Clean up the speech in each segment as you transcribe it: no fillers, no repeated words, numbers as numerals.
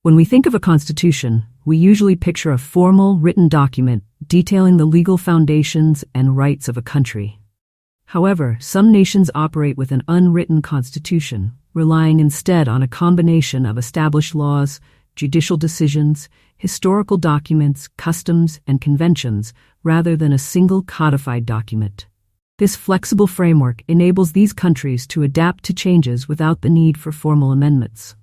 When we think of a constitution, we usually picture a formal, written document detailing the legal foundations and rights of a country. However, some nations operate with an unwritten constitution, relying instead on a combination of established laws, judicial decisions, historical documents, customs, and conventions, rather than a single codified document. This flexible framework enables these countries to adapt to changes without the need for formal amendments.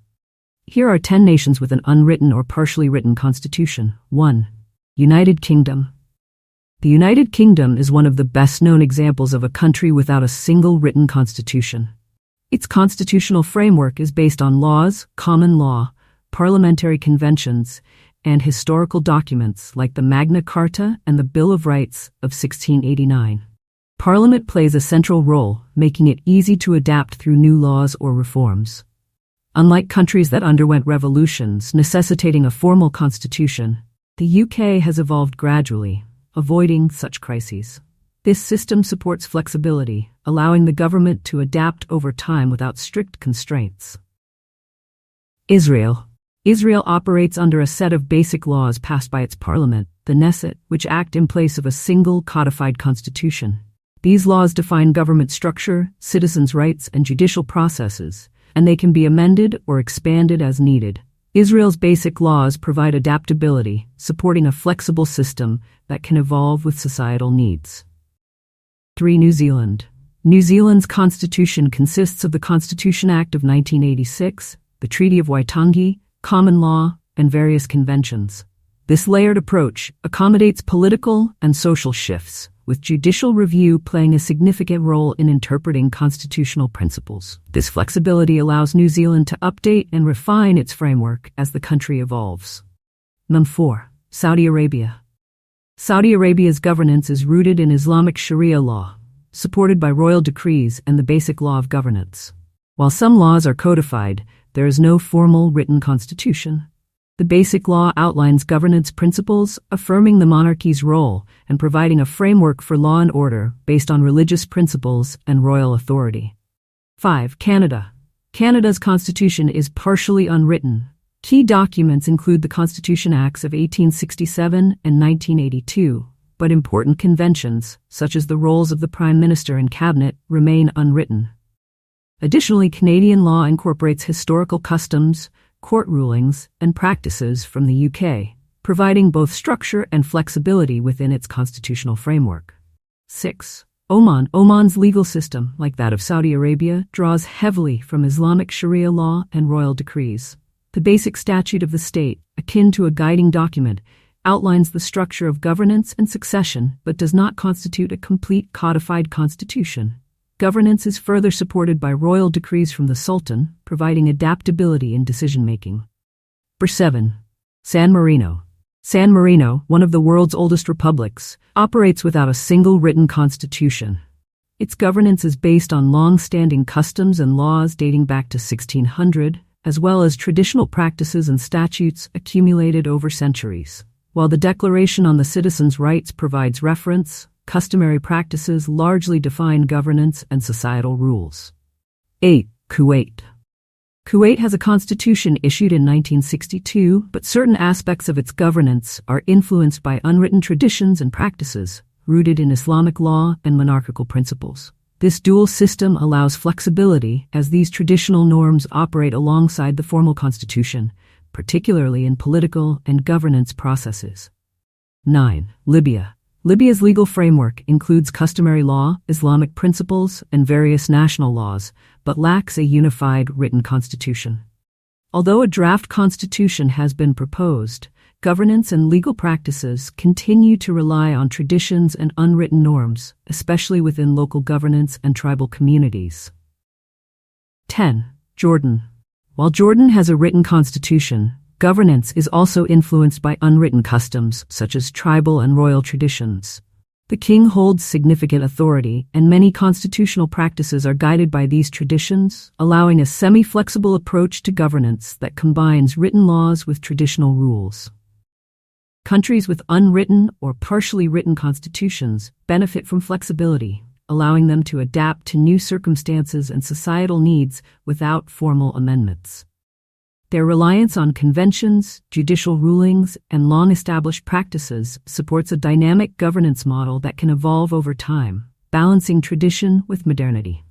Here are 10 nations with an unwritten or partially written constitution. 1. United Kingdom. The United Kingdom is one of the best-known examples of a country without a single written constitution. Its constitutional framework is based on laws, common law, parliamentary conventions, and historical documents like the Magna Carta and the Bill of Rights of 1689. Parliament plays a central role, making it easy to adapt through new laws or reforms. Unlike countries that underwent revolutions necessitating a formal constitution, the UK has evolved gradually, avoiding such crises. This system supports flexibility, allowing the government to adapt over time without strict constraints. Israel. Israel operates under a set of basic laws passed by its parliament, the Knesset, which act in place of a single codified constitution. These laws define government structure, citizens' rights, and judicial processes, and they can be amended or expanded as needed. Israel's basic laws provide adaptability, supporting a flexible system that can evolve with societal needs. 3. New Zealand. New Zealand's constitution consists of the Constitution Act of 1986, the Treaty of Waitangi, common law, and various conventions. This layered approach accommodates political and social shifts, with judicial review playing a significant role in interpreting constitutional principles. This flexibility allows New Zealand to update and refine its framework as the country evolves. 4. Saudi Arabia. Saudi Arabia's governance is rooted in Islamic Sharia law, supported by royal decrees and the basic law of governance. While some laws are codified, there is no formal written constitution. The basic law outlines governance principles, affirming the monarchy's role and providing a framework for law and order based on religious principles and royal authority. 5. Canada. Canada's constitution is partially unwritten. Key documents include the Constitution Acts of 1867 and 1982, but important conventions, such as the roles of the Prime Minister and Cabinet, remain unwritten. Additionally, Canadian law incorporates historical customs, court rulings, and practices from the UK, providing both structure and flexibility within its constitutional framework. 6. Oman. Oman's legal system, like that of Saudi Arabia, draws heavily from Islamic Sharia law and royal decrees. The basic statute of the state, akin to a guiding document, outlines the structure of governance and succession, but does not constitute a complete codified constitution. Governance is further supported by royal decrees from the Sultan, providing adaptability in decision-making. 7. San Marino. San Marino, one of the world's oldest republics, operates without a single written constitution. Its governance is based on long-standing customs and laws dating back to 1600, as well as traditional practices and statutes accumulated over centuries. While the Declaration on the Citizens' Rights provides reference, customary practices largely define governance and societal rules. 8. Kuwait. Kuwait has a constitution issued in 1962, but certain aspects of its governance are influenced by unwritten traditions and practices, rooted in Islamic law and monarchical principles. This dual system allows flexibility as these traditional norms operate alongside the formal constitution, particularly in political and governance processes. 9. Libya. Libya's legal framework includes customary law, Islamic principles, and various national laws, but lacks a unified written constitution. Although a draft constitution has been proposed, governance and legal practices continue to rely on traditions and unwritten norms, especially within local governance and tribal communities. 10. Jordan. While Jordan has a written constitution, governance is also influenced by unwritten customs, such as tribal and royal traditions. The king holds significant authority, and many constitutional practices are guided by these traditions, allowing a semi-flexible approach to governance that combines written laws with traditional rules. Countries with unwritten or partially written constitutions benefit from flexibility, allowing them to adapt to new circumstances and societal needs without formal amendments. Their reliance on conventions, judicial rulings, and long-established practices supports a dynamic governance model that can evolve over time, balancing tradition with modernity.